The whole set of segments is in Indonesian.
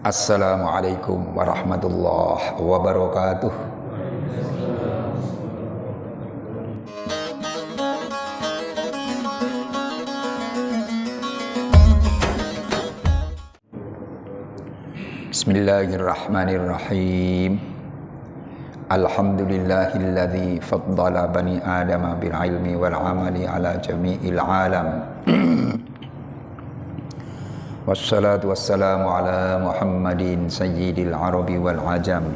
Assalamualaikum warahmatullahi wabarakatuh. Bismillahirrahmanirrahim. Alhamdulillahilladzi faddala bani adama bil ilmi wal amali ala jami'il alam. Wassalatu wassalamu ala Muhammadin sayyidil arabi wal ajam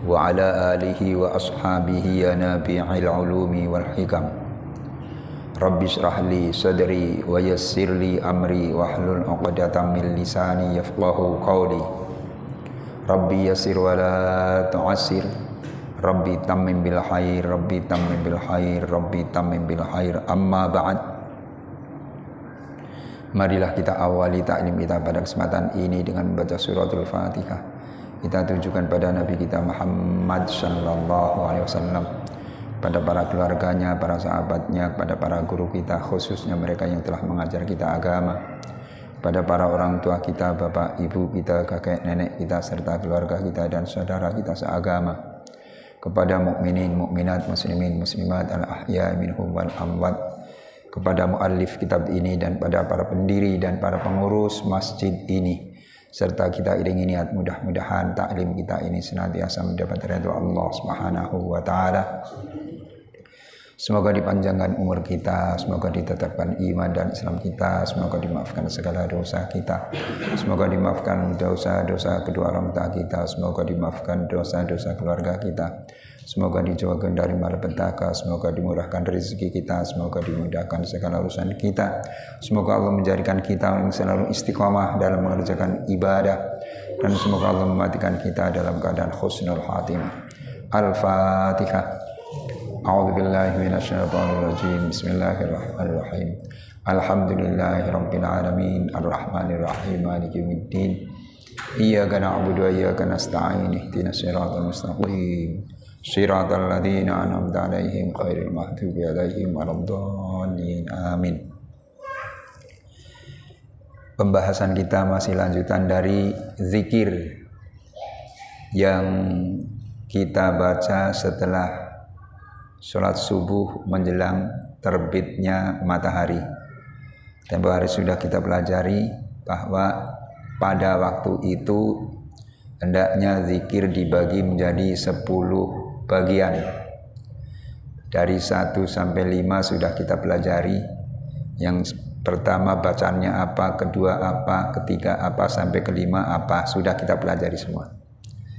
wa ala alihi wa ashabihi ya nabi'il ulumi wal hikam. Rabbi shrah li sadri wa yassir li amri wahlul 'uqdatam min lisani yafqahu qawli. Rabbi yassir wa la tu'assir. Rabbi tammim bil khair, Rabbi tammim bil khair, Rabbi tammim bil khair. Amma ba'd. Marilah kita awali taklim kita pada kesempatan ini dengan membaca suratul Fatihah. Kita tujukan pada Nabi kita Muhammad sallallahu alaihi wasallam, pada para keluarganya, para sahabatnya, pada para guru kita, khususnya mereka yang telah mengajar kita agama, pada para orang tua kita, bapak, ibu kita, kakek, nenek kita, serta keluarga kita dan saudara kita seagama, kepada mukminin, mukminat, muslimin, muslimat, al-ahya minhum wal amwat, kepada muallif kitab ini dan pada para pendiri dan para pengurus masjid ini, serta kita iringi niat mudah-mudahan taklim kita ini senantiasa mendapat ridha Allah Subhanahu wa taala. Semoga dipanjangkan umur kita, semoga ditetapkan iman dan Islam kita, semoga dimaafkan segala dosa kita, semoga dimaafkan dosa-dosa kedua orang tua kita, semoga dimaafkan dosa-dosa keluarga kita, semoga dijauhkan dari malapetaka, semoga dimurahkan rezeki kita, semoga dimudahkan segala urusan kita, semoga Allah menjadikan kita yang selalu istiqamah dalam mengerjakan ibadah, dan semoga Allah mematikan kita dalam keadaan husnul khatimah. Al-Fatihah. A'udzu billahi minasyaitonir rajim. Bismillahirrahmanirrahim. Alhamdulillahirabbil alamin, arrahmanir rahim, maliki yaumiddin. Iyyaka na'budu wa iyyaka nasta'in. Ihdinas siratal mustaqim. Shiratal ladzina an'amta 'alaihim ghairil maghdubi 'alaihim waladdallin. Amin. Pembahasan kita masih lanjutan dari zikir yang kita baca setelah sholat subuh menjelang terbitnya matahari. Tempoh hari sudah kita pelajari bahwa pada waktu itu hendaknya zikir dibagi menjadi 10 bagian. Dari 1 sampai 5 sudah kita pelajari. Yang pertama bacaannya apa, kedua apa, ketiga apa, sampai kelima apa, sudah kita pelajari semua.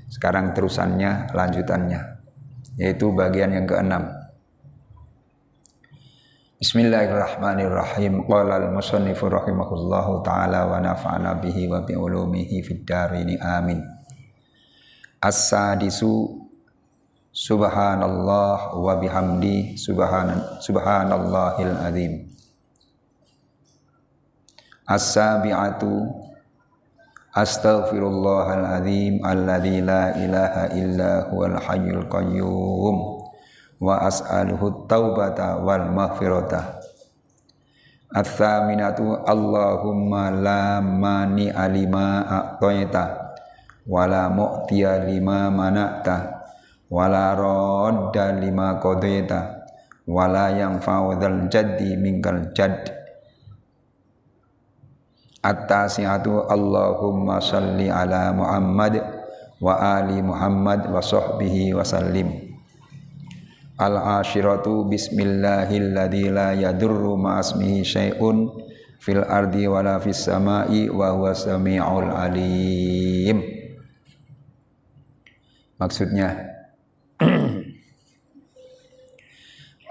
Sekarang terusannya, lanjutannya, yaitu bagian yang ke-6. Bismillahirrahmanirrahim. Qala al-musannifu rahimahullahu ta'ala wa nafa'ana bihi wa bi ulumihi fid darini amin. As-sadisu subhanallah wa bihamdi subhanallahil azim. As-sabi'atu astaghfirullahal azim alladzi la ilaha illa huwal hayyul qayyum wa as'aluhu taubata wal maghfirata. Ats-tsaminatu Allahumma la mani alima a'taita wa la mu'tiya lima mana'ta wa la radda lima qadaita wa la yanfa'u dzal jaddi minkal jadd. At-tasi'atu Allahumma shalli ala Muhammad wa ali Muhammad wa sahbihi wa sallim. Al-ashiratu bismillahilladzi la yadurru ma'asmihi syai'un fil ardi wala fis sama'i wa huwa sami'ul alim. Maksudnya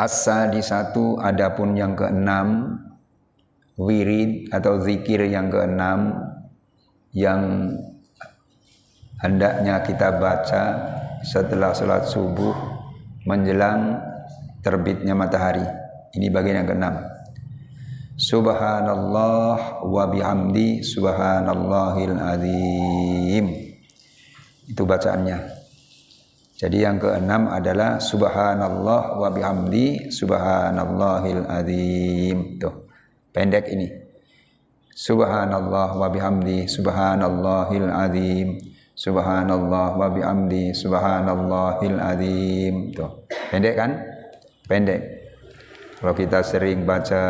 as-sadisatu, adapun yang keenam, wirid atau zikir yang keenam yang hendaknya kita baca setelah sholat subuh menjelang terbitnya matahari. Ini bagian yang ke-6. Subhanallah wa bihamdi subhanallahil azim. Itu bacaannya. Jadi yang ke-6 adalah subhanallah wa bihamdi subhanallahil azim. Tuh, pendek ini. Subhanallah wa bihamdi subhanallahil azim. Subhanallah wa bihamdi subhanallahil azim. Tuh. Pendek kan? Pendek. Kalau kita sering baca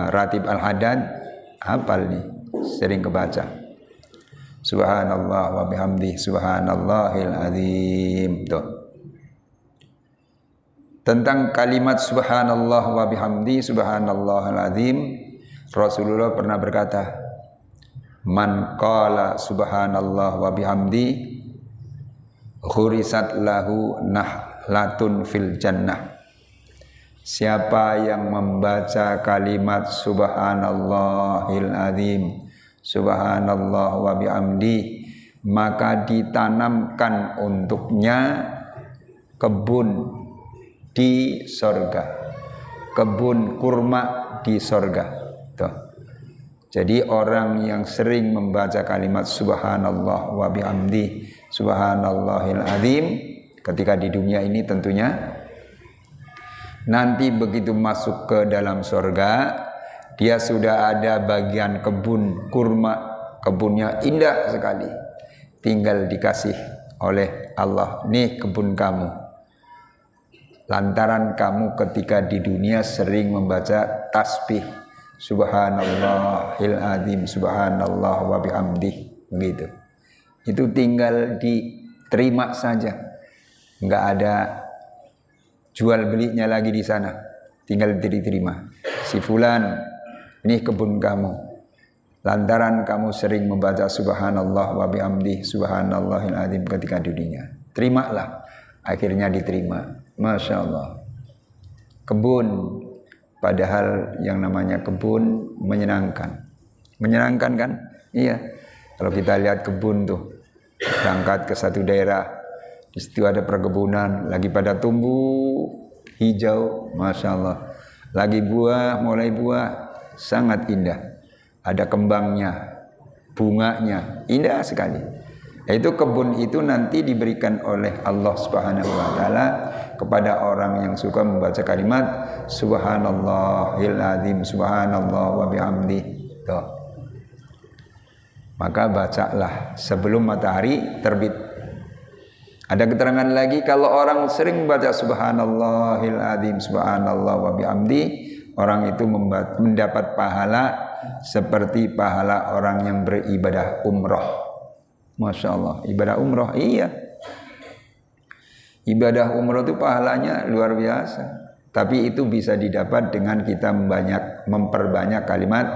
Ratib Al-Haddad, hafal nih, sering kebaca. Subhanallah wa bihamdi subhanallahil azim. Tuh. Tentang kalimat subhanallah wa bihamdi subhanallahil azim, Rasulullah pernah berkata, man qala subhanallah wa bihamdi khurisat lahu nahlatun fil jannah. Siapa yang membaca kalimat subhanallahil azim, subhanallah wa bihamdi, maka ditanamkan untuknya kebun di sorga, kebun kurma di sorga. Tuh. Jadi orang yang sering membaca kalimat subhanallah wa bihamdi subhanallahil azim ketika di dunia ini tentunya, nanti begitu masuk ke dalam sorga, dia sudah ada bagian kebun kurma, kebunnya indah sekali, tinggal dikasih oleh Allah, nih kebun kamu, lantaran kamu ketika di dunia sering membaca tasbih subhanallahil azim subhanallah wa bihamdih, begitu. Itu tinggal diterima saja, nggak ada jual belinya lagi di sana, tinggal diterima. Si fulan, ini kebun kamu, lantaran kamu sering membaca subhanallah wa bihamdih subhanallahil azim ketika di dunia. Terimalah, akhirnya diterima. Masya Allah. Kebun, padahal yang namanya kebun menyenangkan. Menyenangkan kan? Iya. Kalau kita lihat kebun tuh, berangkat ke satu daerah, di situ ada perkebunan, lagi pada tumbuh hijau, Masya Allah. Lagi buah, mulai buah, sangat indah. Ada kembangnya, bunganya, indah sekali. Itu kebun itu nanti diberikan oleh Allah Subhanahu wa taala kepada orang yang suka membaca kalimat subhanallahil azim subhanallah wa bihamdih. Tuh. Maka bacalah sebelum matahari terbit. Ada keterangan lagi, kalau orang sering membaca subhanallahil azim subhanallah wa bihamdi, orang itu mendapat pahala seperti pahala orang yang beribadah umroh. Masya Allah, ibadah umroh, iya. Ibadah umroh itu pahalanya luar biasa. Tapi itu bisa didapat dengan kita memperbanyak kalimat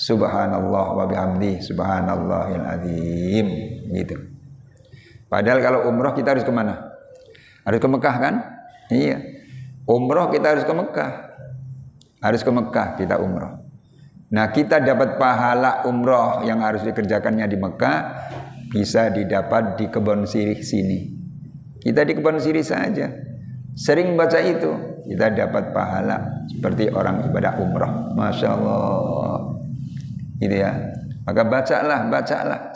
subhanallah wa bihamdi subhanallahil azim, gitu. Padahal kalau umroh kita harus kemana? Harus ke Mekah kan? Iya. Umroh kita harus ke Mekah. Harus ke Mekah kita umroh. Nah, kita dapat pahala umroh yang harus dikerjakannya di Mekah bisa didapat di Kebon Sirih sini. Kita di Kebon Sirih saja sering baca itu, kita dapat pahala seperti orang ibadah umroh. Masya Allah, gitu ya. Maka bacalah,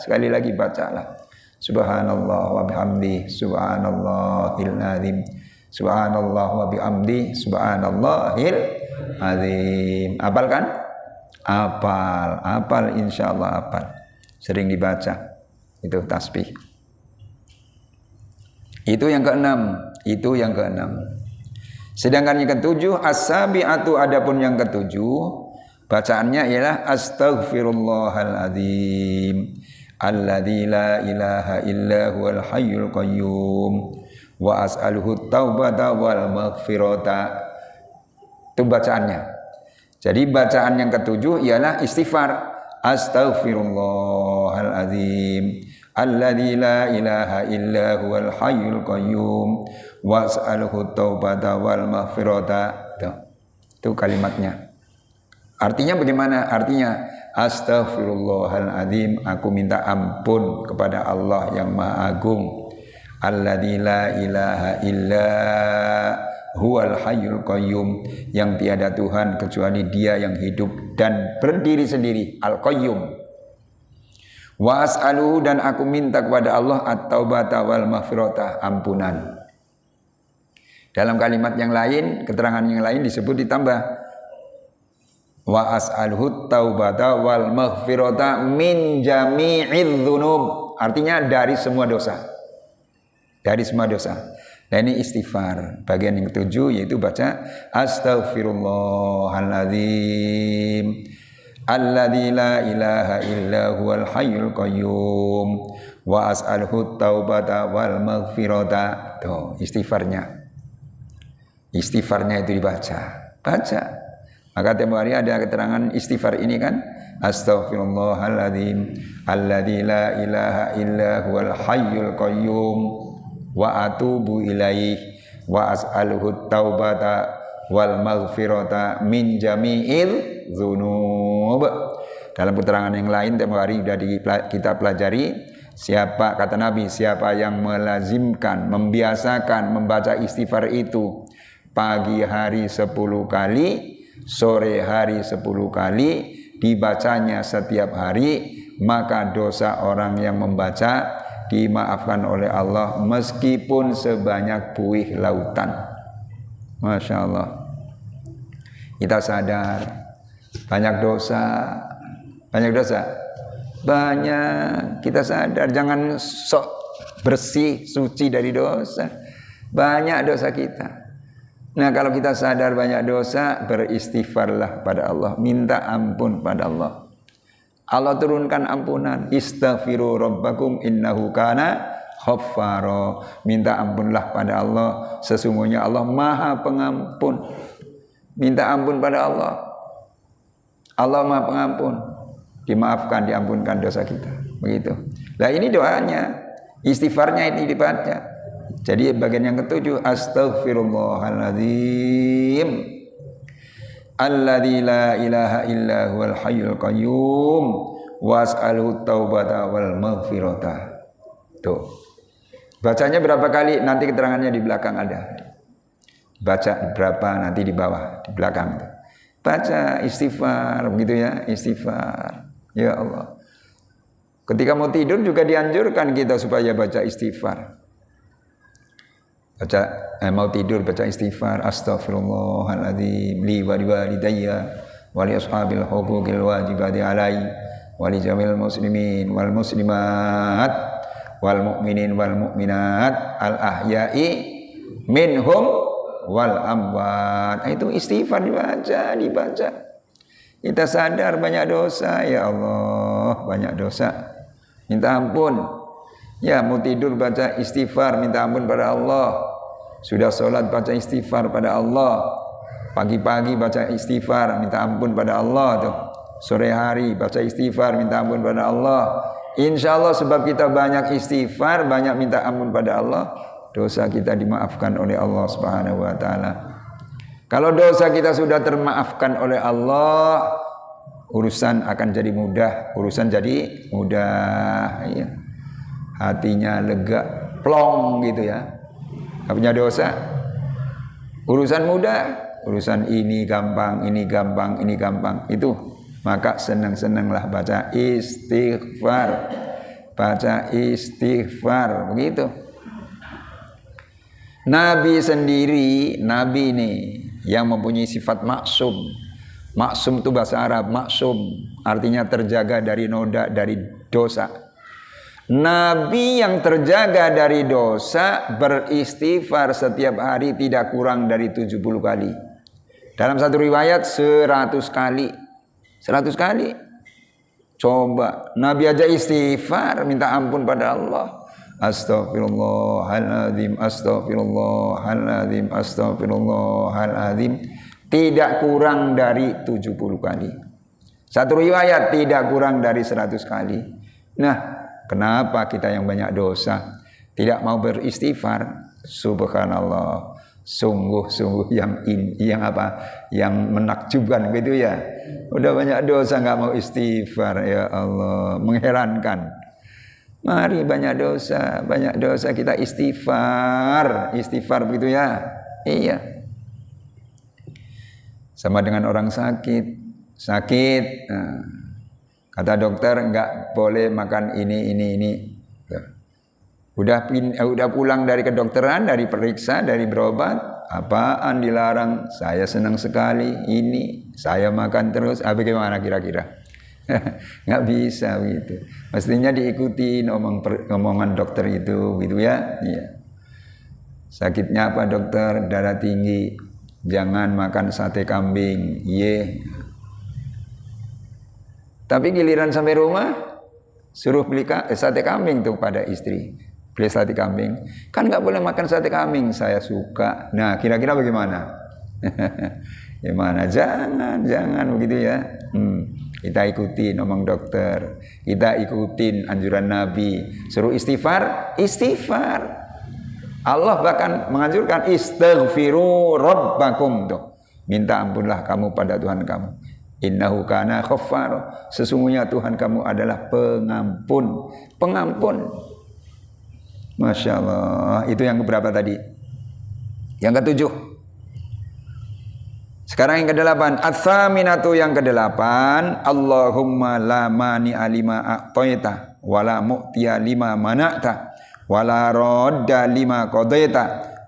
sekali lagi bacalah subhanallah wa bihamdi subhanallahil azim subhanallah wa bihamdi subhanallahil azim. Hafal kan? Hafal, insyaallah hafal. Sering dibaca. Itu tasbih. Itu yang keenam. Sedangkan yang ketujuh, as-sabi'atu, adapun yang ketujuh, bacaannya ialah astaghfirullahaladzim alladzi la ilaha illa huwal hayyul qayyum wa as'aluhu taubata wal maghfirata. Itu bacaannya. Jadi bacaan yang ketujuh ialah istighfar. Astaghfirullahaladzim alladzi la ilaha illa huwal hayyul qayyum was'aluhu taubata wal maghfirata. Itu kalimatnya. Artinya bagaimana? Artinya astaghfirullahaladzim, aku minta ampun kepada Allah yang Maha Agung. Alladzi la ilaha illa huwal hayyul qayyum, yang tiada Tuhan kecuali Dia yang hidup dan berdiri sendiri, al-qayyum. Wa as'aluhu, dan aku minta kepada Allah at-taubata wal maghfirata, ampunan. Dalam kalimat yang lain, keterangan yang lain disebut ditambah wa as'alhu taubata wal maghfirata min jami'idz dzunub. Artinya dari semua dosa. Dari semua dosa. Nah ini istighfar. Bagian yang ketujuh yaitu baca astaghfirullahaladzim alladzi la ilaha illa huwal hayyul qayyum wa as'alhu taubata wal maghfirata. Tuh istighfarnya. Istighfarnya itu dibaca. Baca. Maka tiap hari ada keterangan istighfar ini kan. Astaghfirullahaladzim alladzi la ilaha illa huwal hayyul qayyum wa atubu ilaih wa as'aluhu taubata wal maghfirata min jami'il dzunub. Dalam keterangan yang lain tiap hari sudah kita pelajari, siapa kata Nabi, siapa yang melazimkan, membiasakan membaca istighfar itu pagi hari 10 kali, sore hari 10 kali, dibacanya setiap hari, maka dosa orang yang membaca dimaafkan oleh Allah meskipun sebanyak buih lautan. Masya Allah. Kita sadar banyak dosa. Banyak dosa. Banyak. Kita sadar, jangan sok bersih, suci dari dosa. Banyak dosa kita. Nah kalau kita sadar banyak dosa, beristighfarlah pada Allah, minta ampun pada Allah. Allah turunkan ampunan. Istaghfiru rabbakum innahu kana ghaffara. Minta ampunlah pada Allah, sesungguhnya Allah Maha Pengampun. Minta ampun pada Allah. Allah Maha Pengampun. Dimaafkan, diampunkan dosa kita. Begitu. Nah ini doanya, istighfarnya ini dibaca. Jadi bagian yang ketujuh, astaghfirullahaladzim alladzi la ilaha illa huwal hayyul qayyum was'alhu taubata wal maghfirata. Tuh. Bacanya berapa kali? Nanti keterangannya di belakang ada. Baca berapa nanti di bawah, di belakang. Baca istighfar, begitu ya, istighfar. Ya Allah. Ketika mau tidur juga dianjurkan kita supaya baca istighfar. Baca mau tidur baca istighfar, astaghfirullahaladzim li wa liwalidayya wa li ashabil huquqil wajibati alai wa li jamil muslimin wal muslimat wal mu'minin wal mu'minat al ahya'i minhum wal amwat. Itu istighfar dibaca. Kita sadar banyak dosa, ya Allah, banyak dosa. Minta ampun. Ya, mau tidur baca istighfar, minta ampun pada Allah. Sudah sholat baca istighfar pada Allah. Pagi-pagi baca istighfar, minta ampun pada Allah tuh. Sore hari baca istighfar, minta ampun pada Allah. Insya Allah sebab kita banyak istighfar, banyak minta ampun pada Allah, dosa kita dimaafkan oleh Allah Subhanahu wa taala. Kalau dosa kita sudah termaafkan oleh Allah, urusan akan jadi mudah, ya. Hatinya lega, plong gitu ya. Gak punya dosa, urusan mudah, urusan ini gampang, ini gampang, ini gampang. Itu maka senang-senanglah baca istighfar, begitu. Nabi sendiri, Nabi ini yang mempunyai sifat maksum. Maksum itu bahasa Arab, maksum artinya terjaga dari noda, dari dosa. Nabi yang terjaga dari dosa beristighfar setiap hari tidak kurang dari 70 kali. Dalam satu riwayat 100 kali. 100 kali. Coba Nabi aja istighfar, minta ampun pada Allah. Astaghfirullahaladzim, astaghfirullahaladzim, astaghfirullahaladzim. Tidak kurang dari 70 kali. Satu riwayat tidak kurang dari 100 kali. Nah, kenapa kita yang banyak dosa tidak mau beristighfar? Subhanallah, sungguh-sungguh yang menakjubkan gitu ya. Udah banyak dosa nggak mau istighfar, ya Allah, mengherankan. Mari banyak dosa kita istighfar begitu ya. Iya. Sama dengan orang sakit. Nah, kata dokter enggak boleh makan ini. Udah pulang dari kedokteran, dari periksa, dari berobat, apaan dilarang? Saya senang sekali ini, saya makan terus. Bagaimana kira-kira? Nggak bisa begitu. Mestinya diikuti omongan dokter itu, gitu ya. Iya. Sakitnya apa dokter? Darah tinggi. Jangan makan sate kambing. Iya. Tapi giliran sampai rumah, suruh beli sate kambing tuh pada istri. Beli sate kambing. Kan nggak boleh makan sate kambing. Saya suka. Nah, kira-kira bagaimana? Gimana? Jangan begitu ya. Kita ikutin omong dokter. Kita ikutin anjuran Nabi. Suruh istighfar. Allah bahkan menganjurkan istaghfiru rabbakum tuh. Minta ampunlah kamu pada Tuhan kamu. Innahu kana ghaffar. Sesungguhnya Tuhan kamu adalah pengampun. Masya Allah. Itu yang keberapa tadi? Yang ke-7. Sekarang yang ke-8. Ats-tsaminatu yang ke-8. Allahumma la mani'a lima a'taita wala mu'tiya lima mana'ta wala radda lima qadaita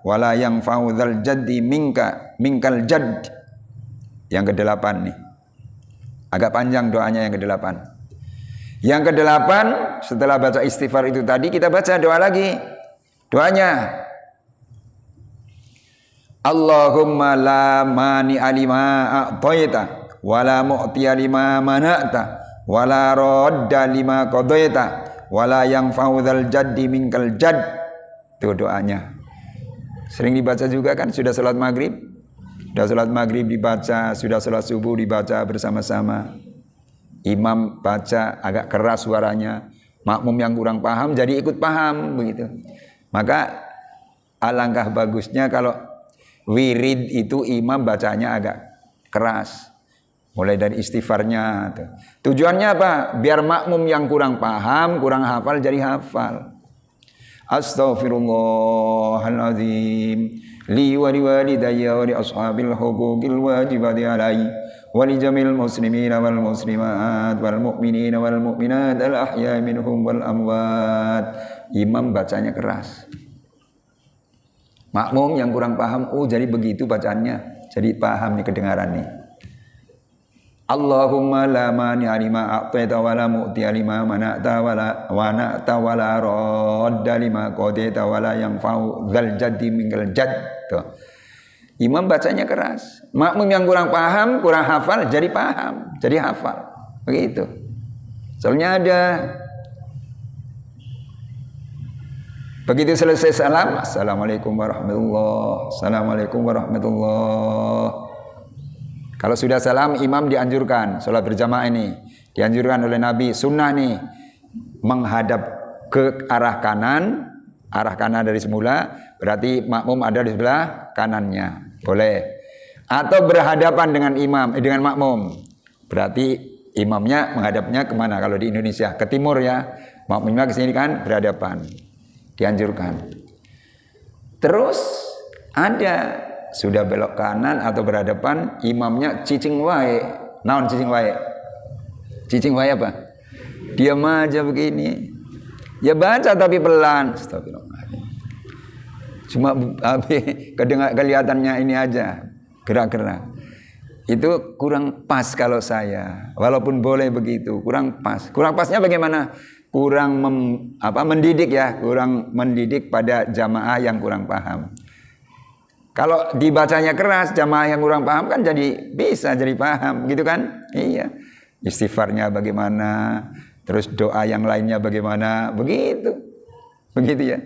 wala yanfa'u dzal jaddi minkal jadd. Yang ke-8 nih. Agak panjang doanya yang ke-8. Yang ke-8, setelah baca istighfar itu tadi, kita baca doa lagi. Doanya, Allahumma la mani'a lima a'taita wala mu'tiya lima mana'ta wala radda lima qadaita wala yanfa'u dzal jaddi minkal jadd. Itu doanya. Sering dibaca juga kan, sudah salat maghrib. Sudah salat maghrib dibaca, sudah salat subuh dibaca bersama-sama. Imam baca agak keras suaranya, makmum yang kurang paham jadi ikut paham begitu. Maka alangkah bagusnya kalau wirid itu imam bacanya agak keras, mulai dari istighfarnya. Tujuannya apa? Biar makmum yang kurang paham, kurang hafal jadi hafal. Astaghfirullahaladzim li wa liwalidayya wa li ashabil huquqil wajibati alaihi wa li jamil muslimina wal muslimat wal mu'minina wal mu'minat al ahya'i minhum wal amwat. Imam bacanya keras, makmum yang kurang paham, jadi begitu bacaannya, jadi paham nih, kedengaran nih. Allahumma la mani'a lima a'taita wa la mu'tiya lima mana'ta wa la radda lima qadaita wa la yanfa'u dzal jaddi minkal jadd. Imam bacanya keras, makmum yang kurang paham, kurang hafal jadi paham, jadi hafal. Begitu. Soalnya ada. Begitu selesai salam, assalamualaikum warahmatullahi, assalamualaikum warahmatullahi. Kalau sudah salam, imam dianjurkan, sholat berjamaah ini dianjurkan oleh Nabi, sunnah nih, menghadap ke arah kanan dari semula, berarti makmum ada di sebelah kanannya, boleh. Atau berhadapan dengan dengan makmum, berarti imamnya menghadapnya kemana? Kalau di Indonesia ke timur ya, makmumnya ke sini kan berhadapan, dianjurkan. Terus ada sudah belok kanan atau berhadapan, imamnya cicing wae. Naon cicing wae? Cicing wae apa? Diam aja begini. Ya baca tapi pelan. Astagfirullahaladzim. Cuma kelihatannya ini aja, gerak-gerak. Itu kurang pas kalau saya. Walaupun boleh begitu, kurang pas. Kurang pasnya bagaimana? Kurang mendidik ya, kurang mendidik pada jamaah yang kurang paham. Kalau dibacanya keras, jamaah yang kurang paham kan bisa jadi paham, gitu kan? Iya. Istighfarnya bagaimana, terus doa yang lainnya bagaimana, begitu ya.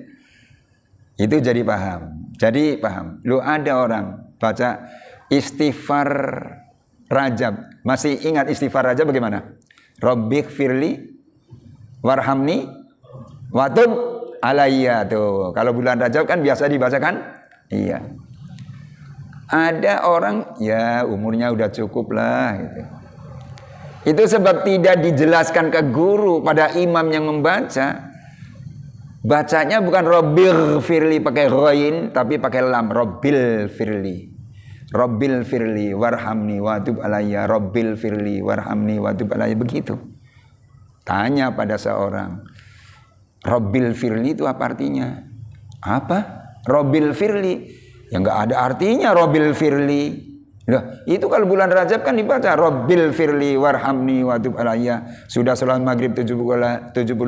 Itu jadi paham. Lu ada orang baca istighfar Rajab, masih ingat istighfar Rajab bagaimana? Rabbighfirli warhamni watub alayya tuh. Kalau bulan Rajab kan biasa dibacakan, iya. Ada orang ya umurnya udah cukup lah gitu. Itu sebab tidak dijelaskan ke guru pada imam yang membaca. Bacanya bukan Rabbil firli pakai ghain tapi pakai lam, Rabbil firli. Rabbil firli warhamni watub alayya, Rabbil firli warhamni watub alayya, begitu. Tanya pada seorang, Rabbil firli itu apa artinya? Apa? Rabbil firli. yang nggak ada artinya Rabbil firli. Loh, itu kalau bulan Rajab kan dibaca Rabbil firli warhamni wa tub alayya. Sudah sholat maghrib 70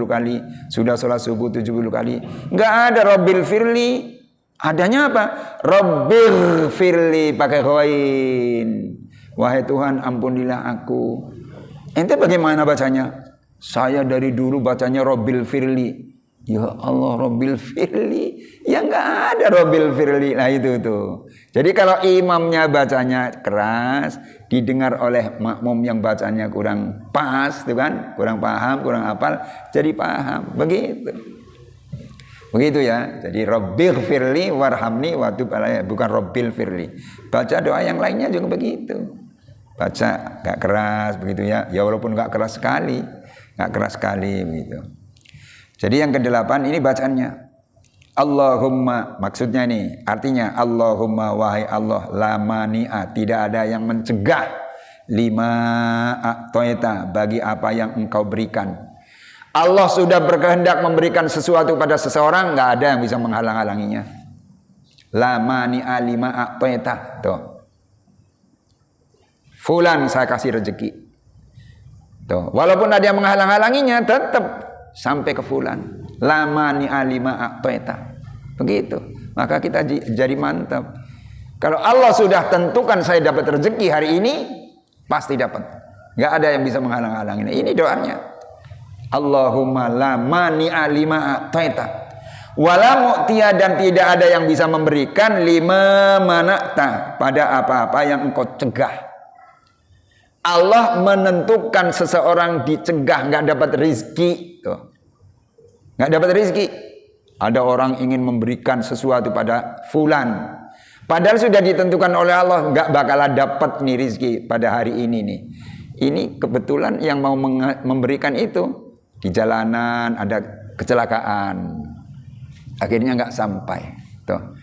kali, sudah sholat subuh 70 kali. Nggak ada Rabbil firli. Adanya apa? Rabbil firli pakai ghain. Wahai Tuhan, ampunilah aku. Ente bagaimana bacanya? Saya dari dulu bacanya Rabbil firli. Ya Allah, Rabbil firli. Ya nggak ada Rabbil firli. Nah itu tuh. Jadi kalau imamnya bacanya keras, didengar oleh makmum yang bacanya kurang pas, tuh kan? Kurang paham, kurang hafal, jadi paham. Begitu. Begitu ya. Jadi Rabbil firli warhamni wa tub alayya, bukan Rabbil firli. Baca doa yang lainnya juga begitu. Baca nggak keras begitu ya. Ya walaupun nggak keras sekali, begitu. Jadi yang ke-8 ini bacaannya. Allahumma, maksudnya nih, artinya Allahumma wahai Allah, la mani'a, tidak ada yang mencegah, lima a'toita, bagi apa yang engkau berikan. Allah sudah berkehendak memberikan sesuatu pada seseorang, nggak ada yang bisa menghalang-halanginya. La mani'a lima a'toita. Tuh. Fulan saya kasih rezeki. Tuh. Walaupun ada yang menghalang-halanginya, tetap sampai ke fulan. Lama ni alima a'toita. Begitu. Maka kita jadi mantap. Kalau Allah sudah tentukan saya dapat rezeki hari ini, pasti dapat. Enggak ada yang bisa menghalang-halangi. Ini doanya. Allahumma lama ni alima a'toita. Wala mu'tiya, dan tidak ada yang bisa memberikan lima manakta, pada apa-apa yang engkau cegah. Allah menentukan seseorang dicegah, nggak dapat rizki, tuh. Nggak dapat rizki. Ada orang ingin memberikan sesuatu pada fulan, padahal sudah ditentukan oleh Allah nggak bakalan dapat nih rizki pada hari ini nih. Ini kebetulan yang mau memberikan itu di jalanan ada kecelakaan, akhirnya nggak sampai, tuh.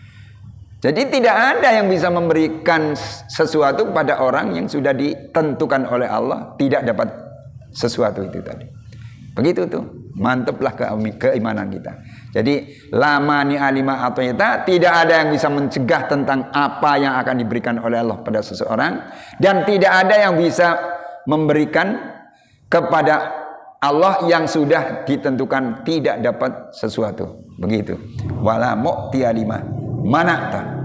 Jadi tidak ada yang bisa memberikan sesuatu pada orang yang sudah ditentukan oleh Allah tidak dapat sesuatu itu tadi. Begitu tuh, mantaplah keimanan kita. Jadi lama ni alima atoyata, tidak ada yang bisa mencegah tentang apa yang akan diberikan oleh Allah pada seseorang, dan tidak ada yang bisa memberikan kepada Allah yang sudah ditentukan tidak dapat sesuatu. Begitu. Wala mu'tiya lima manakta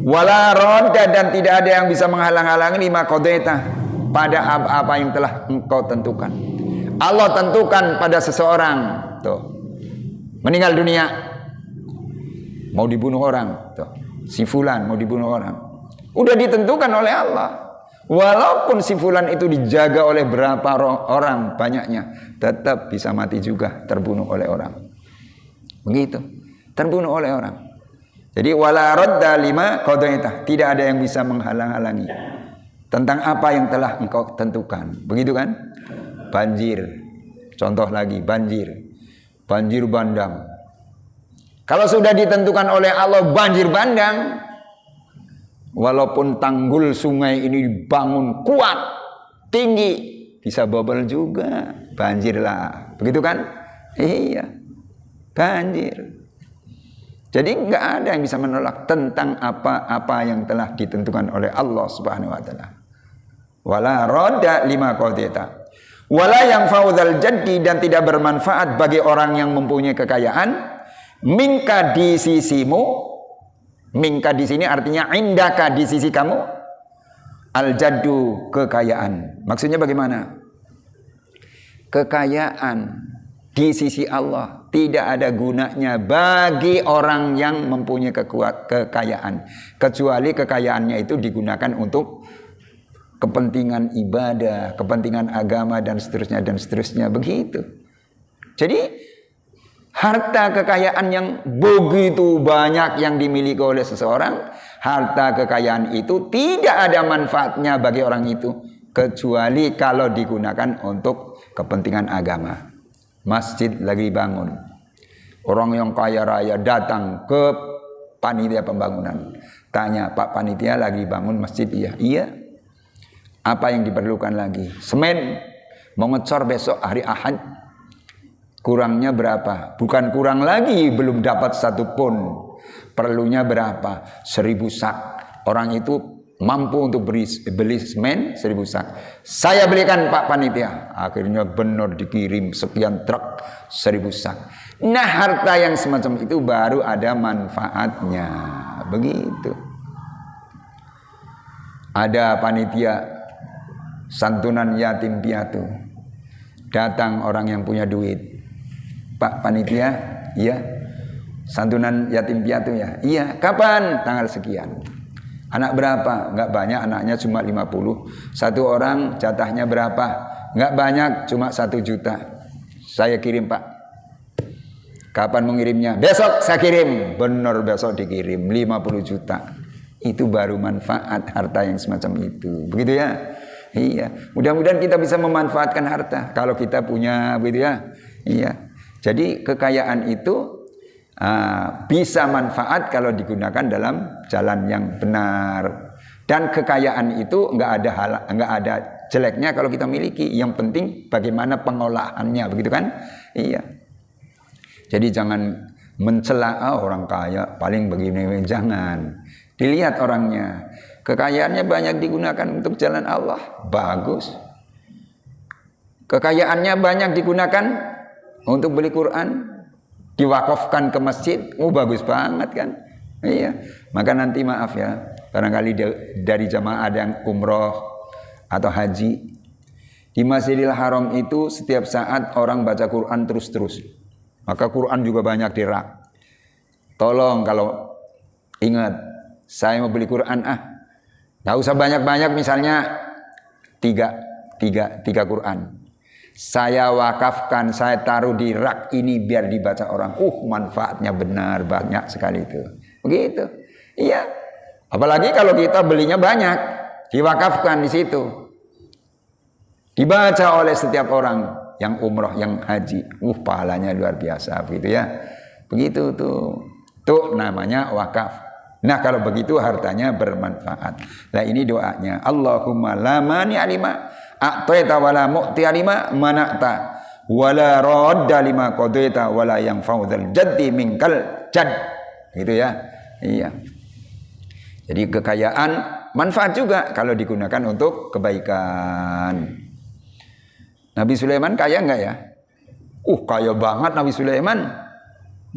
wala rodda, dan tidak ada yang bisa menghalang-halangi lima qadaita, pada apa yang telah engkau tentukan. Allah tentukan pada seseorang, tuh, meninggal dunia, mau dibunuh orang, tuh, si fulan mau dibunuh orang, udah ditentukan oleh Allah. Walaupun si fulan itu dijaga oleh berapa orang banyaknya, tetap bisa mati juga, terbunuh oleh orang. Begitu, terbunuh oleh orang. Jadi wala radda lima qadaita, tidak ada yang bisa menghalang-halangi tentang apa yang telah engkau tentukan. Begitu kan? Banjir. Contoh lagi, banjir. Banjir bandang. Kalau sudah ditentukan oleh Allah banjir bandang, walaupun tanggul sungai ini dibangun kuat, tinggi, bisa bobol juga, banjirlah. Begitu kan? Iya. Banjir. Jadi nggak ada yang bisa menolak tentang apa-apa yang telah ditentukan oleh Allah Subhanahu wa taala. Wala radda lima qadaita. Wala yang faudal jaddi, dan tidak bermanfaat bagi orang yang mempunyai kekayaan, minka di sisimu. Minka di sini artinya indaka, di sisi kamu. Al jaddu, kekayaan. Maksudnya bagaimana? Kekayaan di sisi Allah tidak ada gunanya bagi orang yang mempunyai kekayaan, kecuali kekayaannya itu digunakan untuk kepentingan ibadah, kepentingan agama, dan seterusnya begitu. Jadi harta kekayaan yang begitu banyak yang dimiliki oleh seseorang, harta kekayaan itu tidak ada manfaatnya bagi orang itu, kecuali kalau digunakan untuk kepentingan agama. Masjid lagi bangun, orang yang kaya raya datang ke panitia pembangunan, tanya, Pak panitia lagi bangun masjid? Iya. Apa yang diperlukan lagi? Semen, mau ngecor besok hari Ahad, kurangnya berapa? Bukan kurang lagi, belum dapat satu pun. Perlunya berapa? 1000 sak. Orang itu mampu untuk beli semen 1000 sak. Saya belikan Pak Panitia. Akhirnya benar dikirim sekian truk 1000 sak. Nah, harta yang semacam itu baru ada manfaatnya. Begitu. Ada panitia santunan yatim piatu. Datang orang yang punya duit. Pak Panitia, iya. Santunan yatim piatu ya? Iya. Kapan? Tanggal sekian. Anak berapa? Enggak banyak, anaknya cuma 50. Satu orang jatahnya berapa? Enggak banyak, cuma 1 juta. Saya kirim Pak. Kapan mengirimnya? Besok saya kirim. Benar, besok dikirim 50 juta. Itu baru manfaat harta yang semacam itu. Begitu ya? Iya. Mudah-mudahan kita bisa memanfaatkan harta. Kalau kita punya, begitu ya? Iya. Jadi kekayaan itu bisa manfaat kalau digunakan dalam jalan yang benar. Dan kekayaan itu enggak ada jeleknya kalau kita miliki. Yang penting bagaimana pengolahannya, begitu kan? Iya. Jadi jangan mencela orang kaya paling begini, jangan. Dilihat orangnya. Kekayaannya banyak digunakan untuk jalan Allah, bagus. Kekayaannya banyak digunakan untuk beli Quran, diwakafkan ke masjid, bagus banget kan? Iya. Maka nanti maaf ya, barangkali dari jamaah ada yang umroh atau haji. Di Masjidil Haram itu setiap saat orang baca Quran terus-terus. Maka Quran juga banyak di rak. Tolong kalau ingat, saya mau beli Quran nggak usah banyak-banyak, misalnya tiga Quran. Saya wakafkan, saya taruh di rak ini biar dibaca orang. Manfaatnya benar banyak sekali itu. Begitu. Iya. Apalagi kalau kita belinya banyak, diwakafkan di situ. Dibaca oleh setiap orang yang umroh, yang haji. Pahalanya luar biasa, begitu ya. Begitu tuh. Tuh namanya wakaf. Nah, kalau begitu hartanya bermanfaat. Nah, ini doanya. Allahumma la mani'a lima a'taita wala mu'ti'a lima mana'ta wala radda lima qadaita wala yanfa'u dzal jaddi minkal jadd. Gitu ya. Iya. Jadi kekayaan manfaat juga kalau digunakan untuk kebaikan. Nabi Sulaiman kaya enggak ya? Kaya banget Nabi Sulaiman.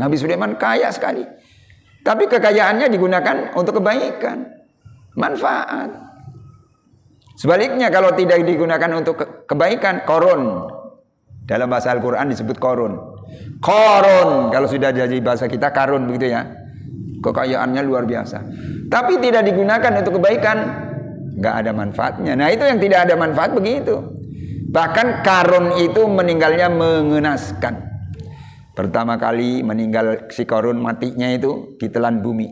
Nabi Sulaiman kaya sekali. Tapi kekayaannya digunakan untuk kebaikan, manfaat. Sebaliknya kalau tidak digunakan untuk kebaikan, korun. Dalam bahasa Al-Quran disebut korun. Korun, kalau sudah jadi bahasa kita karun, begitu ya. Kekayaannya luar biasa. Tapi tidak digunakan untuk kebaikan, nggak ada manfaatnya. Nah, itu yang tidak ada manfaat begitu. Bahkan karun itu meninggalnya mengenaskan. Pertama kali meninggal si Korun, matinya itu ditelan bumi.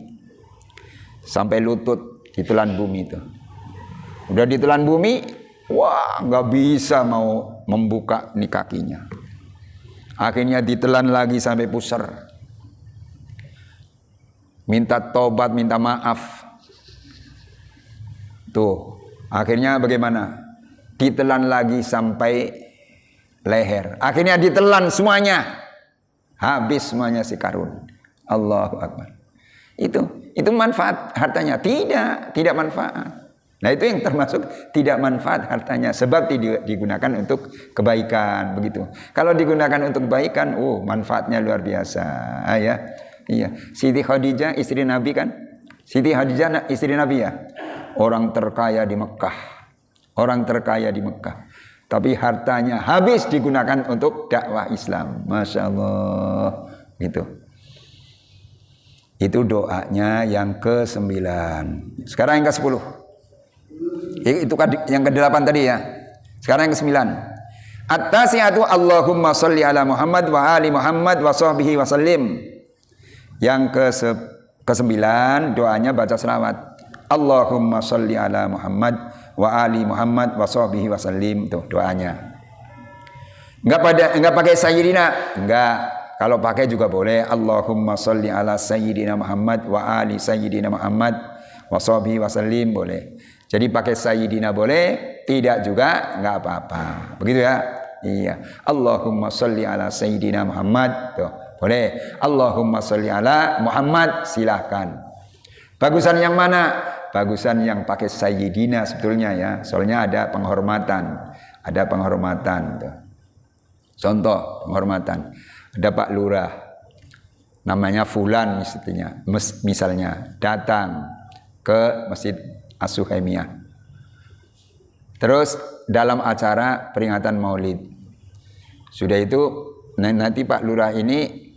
Sampai lutut ditelan bumi itu. Udah ditelan bumi, nggak bisa mau membuka nih kakinya. Akhirnya ditelan lagi sampai pusar. Minta tobat, minta maaf. Tuh, akhirnya bagaimana? Ditelan lagi sampai leher. Akhirnya ditelan semuanya. Habis semuanya si Karun. Allahu Akbar. Itu manfaat hartanya? Tidak manfaat. Nah, itu yang termasuk tidak manfaat hartanya, sebab tidak digunakan untuk kebaikan, begitu. Kalau digunakan untuk kebaikan, manfaatnya luar biasa, ya. Iya. Siti Khadijah istri Nabi kan? Siti Khadijah istri Nabi ya. Orang terkaya di Mekah. Orang terkaya di Mekah. Tapi hartanya habis digunakan untuk dakwah Islam. Masya Allah. Gitu. Itu doanya yang ke-9. Sekarang yang ke-10. Itu yang ke-8 tadi ya. Sekarang yang ke-9. At-tasi'atu Allahumma sholli ala Muhammad wa ali Muhammad wa sahbihi wa sallim. Yang ke-9 doanya baca selawat. Allahumma sholli ala Muhammad wa ali Muhammad wa sahbihi wa sallim. Tuh doanya. Enggak pakai sayyidina, enggak. Kalau pakai juga boleh. Allahumma sholli ala sayyidina Muhammad wa ali sayyidina Muhammad wa sahbihi wa sallim, boleh. Jadi pakai sayyidina boleh, tidak juga enggak apa-apa. Begitu ya? Iya. Allahumma sholli ala sayyidina Muhammad. Tuh, Boleh. Allahumma sholli ala Muhammad, silahkan. Bagusan yang mana? Bagusan yang pakai sayyidina sebetulnya ya. Soalnya ada penghormatan. Ada penghormatan. Contoh penghormatan. Ada Pak Lurah. Namanya Fulan misalnya. Datang ke Masjid As-Suhaimiyah. Terus dalam acara peringatan Maulid. Sudah itu nanti Pak Lurah ini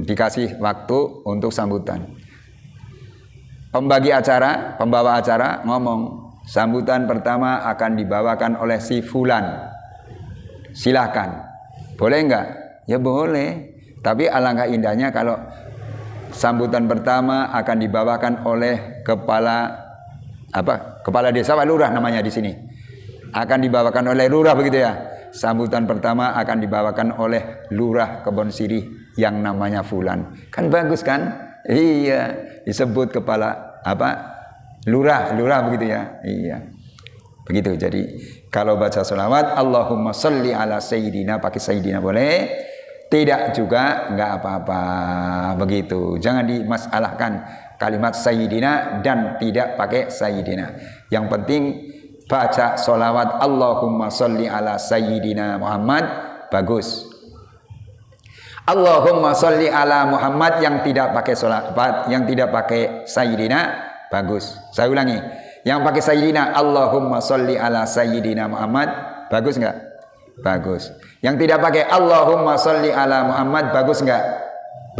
dikasih waktu untuk sambutan. Pembagi acara, pembawa acara ngomong, sambutan pertama akan dibawakan oleh si Fulan. Silahkan. Boleh enggak? Ya boleh. Tapi alangkah indahnya kalau sambutan pertama akan dibawakan oleh kepala desa, Pak Lurah namanya di sini. Akan dibawakan oleh lurah begitu ya. Sambutan pertama akan dibawakan oleh lurah Kebon Sirih yang namanya Fulan. Kan bagus kan? Iya, disebut kepala lurah begitu ya. Iya. Begitu. Jadi kalau baca sholawat Allahumma sholli ala sayyidina, pakai sayyidina boleh. Tidak juga enggak apa-apa. Begitu. Jangan dimasalahkan kalimat sayyidina dan tidak pakai sayyidina. Yang penting baca sholawat Allahumma sholli ala sayyidina Muhammad, bagus. Allahumma sholli ala Muhammad yang tidak pakai sholawat, yang tidak pakai sayyidina, bagus. Saya ulangi, yang pakai sayyidina Allahumma sholli ala sayyidina Muhammad, bagus enggak? Bagus. Yang tidak pakai Allahumma sholli ala Muhammad, bagus enggak?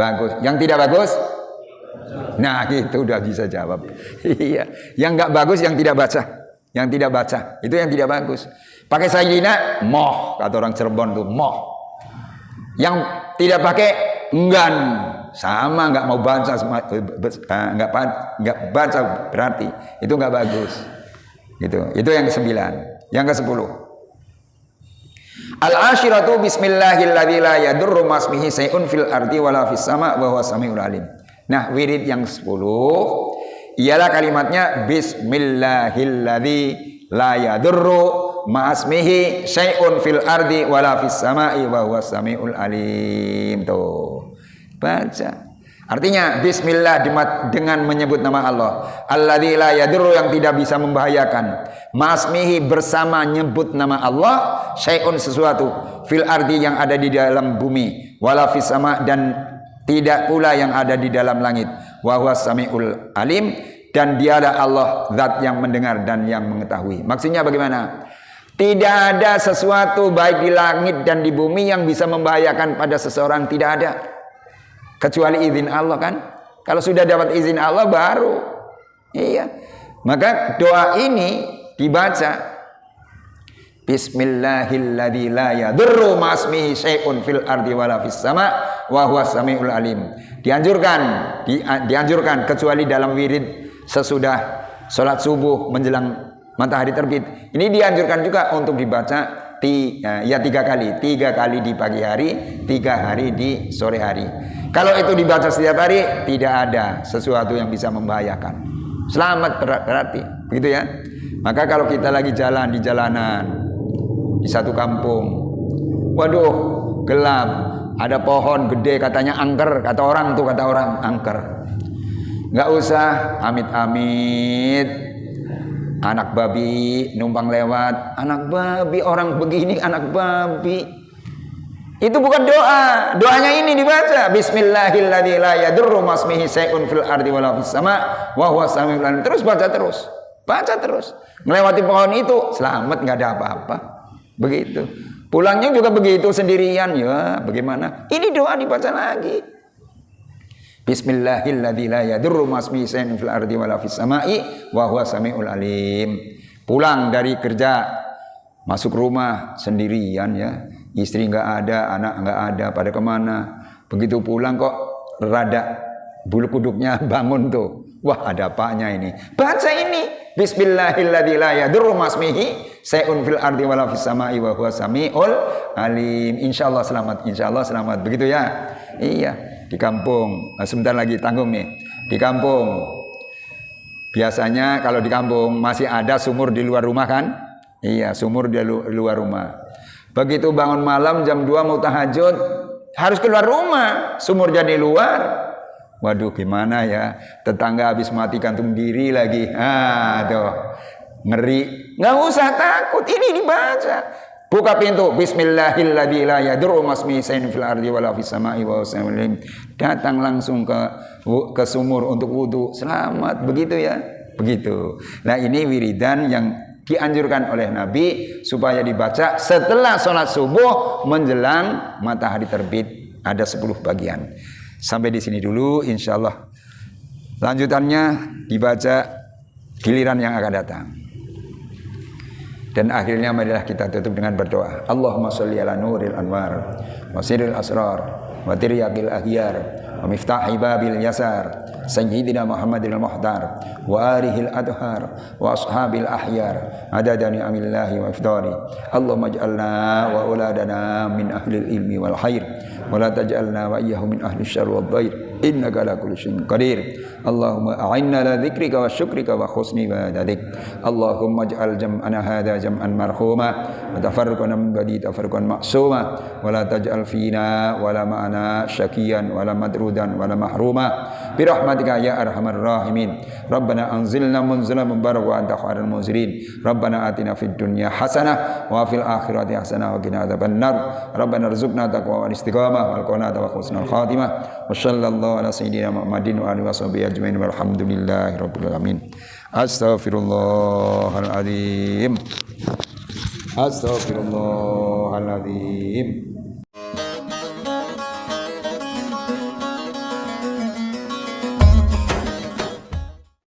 Bagus. Yang tidak bagus? Nah, itu udah bisa jawab. Iya. Yang enggak bagus yang tidak baca. Yang tidak baca, itu yang tidak bagus. Pakai sayyidina, moh, kata orang Cirebon tuh, moh. Yang tidak pakai enggan, sama enggak mau baca, enggak baca berarti itu enggak bagus. Gitu. Itu yang ke-9. Yang ke-10. Al-ashiratu bismillahilladzi la yadurru ma'asmihi syai'un fil ardi wala fis sama' wa huwas samiul alim. Nah, wirid yang 10 ialah kalimatnya bismillahilladzi la yadurru ma'asmihi syai'un fil ardi wala fis sama'i wa huwas samiul alim. Tuh. Baca. Artinya bismillah dengan menyebut nama Allah. Alladzi la yadurru, yang tidak bisa membahayakan. Ma'asmihi, bersama nyebut nama Allah, syai'un sesuatu, fil ardi yang ada di dalam bumi, wala fis sama, dan tidak pula yang ada di dalam langit. Wa huwas samiul alim, dan dialah Allah zat yang mendengar dan yang mengetahui. Maksudnya bagaimana? Tidak ada sesuatu baik di langit dan di bumi yang bisa membahayakan pada seseorang, tidak ada. Kecuali izin Allah kan. Kalau sudah dapat izin Allah baru. Iya. Maka doa ini dibaca. Bismillahilladzi la yadurru ma'asmihi syai'un fil ardi wala fis sama' wa huwas samiul alim. Dianjurkan kecuali dalam wirid sesudah sholat subuh menjelang matahari terbit. Ini dianjurkan juga untuk dibaca 3 kali. 3 kali di pagi hari, 3 hari di sore hari. Kalau itu dibaca setiap hari, tidak ada sesuatu yang bisa membahayakan. Selamat berarti, begitu ya. Maka kalau kita lagi jalan di jalanan, di satu kampung, waduh, gelap, ada pohon gede katanya angker, kata orang angker. Nggak usah amit-amit, anak babi numpang lewat, anak babi, orang begini anak babi. Itu bukan doa. Doanya ini dibaca. Bismillahilladzi la yadurru ma'asmihi syai'un fil ardi wala fis sama' wa huwas samiul alim. Terus baca terus. Baca terus. Melewati pohon itu selamat, enggak ada apa-apa. Begitu. Pulangnya juga begitu sendirian, ya bagaimana? Ini doa dibaca lagi. Bismillahilladzi la yadurru ma'asmihi syai'un fil ardi wala fis sama'i wa huwas samiul alim. Pulang dari kerja, masuk rumah sendirian ya. Istri nggak ada, anak nggak ada, pada kemana? Begitu pulang kok rada bulu kuduknya bangun tuh. Wah, ada apanya ini? Baca ini. Bismillahilladzi la yadurru ma'asmihi syai'un fil ardi wala fis sama'i wa huwas samiul alim. Insyaallah selamat. Begitu ya? Iya, di kampung. Sebentar lagi tanggung nih. Di kampung. Biasanya kalau di kampung masih ada sumur di luar rumah kan? Iya, sumur di luar rumah. Begitu bangun malam jam 2 mau tahajud, harus keluar rumah, sumur jadi luar. Waduh gimana ya, tetangga habis mati gantung diri lagi. Tuh ngeri. Nggak usah takut, ini dibaca. Buka pintu, bismillahirrahmanirrahim, la yadurru masmi shay'un fil ardi wala fis sama'i wa huwa. Datang langsung ke sumur untuk wudu, selamat, begitu ya. Begitu. Nah, ini wiridan yang dianjurkan oleh Nabi supaya dibaca setelah sholat subuh menjelang matahari terbit. Ada 10 bagian. Sampai di sini dulu, insya Allah. Lanjutannya dibaca giliran yang akan datang. Dan akhirnya marilah kita tutup dengan berdoa. Allahumma sholli ala nuril anwar wa sirril asrar wa tiryaqil ahyar wa miftahi babil yasar sayyidina Muhammadil muhtar wa arihil adhar wa ashabil ahyar adada ni'amillahi wa ifdari. Allahumma ij'alna wa auladana min ahlil ilmi wal khair wa la taj'alna wa iyyahum min ahli syarri wad dhair innaka ala kulli syai'in qadir. Allahumma a'inna ala dzikrika wa syukrika wa husni ibadatik. Allahumma ij'al jam'ana hadza jam'an marhuma wa tafarruqana min ba'di tafarruqan ma'suma wa la taj'al fina wa la ma'ana syaqiyan wa la madrudan wa la mahruma bi rahmatika ya arhamar rahimin. Rabbana anzilna munzalan mubarakan wa anta khairul munzilin. Rabbana atina fid dunya hasanah wa fil akhirati hasanah wa qina adzabannar. Rabbana rzuqna taqwa wal istiqamah wal qanaata wa husnul khatimah. Wa sallallahu ala sayyidina Muhammadin wa alihi washabihi ajmain walhamdulillahi rabbil alamin. Astaghfirullahaladzim. Astaghfirullahaladzim.